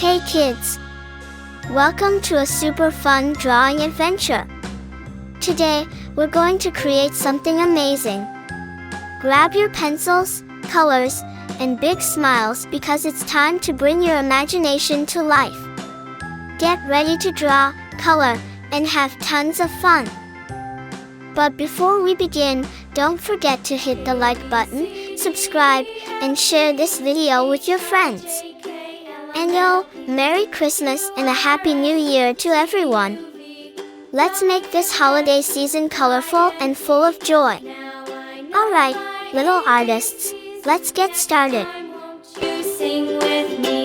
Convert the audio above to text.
Hey kids! Welcome to a super fun drawing adventure. Today, we're going to create something amazing. Grab your pencils, colors, and big smiles because it's time to bring your imagination to life. Get ready to draw, color, and have tons of fun. But before we begin, don't forget to hit the like button, subscribe, and share this video with your friends. And Merry Christmas and a Happy New Year to everyone. Let's make this holiday season colorful and full of joy. Alright, little artists, let's get started. You sing with me.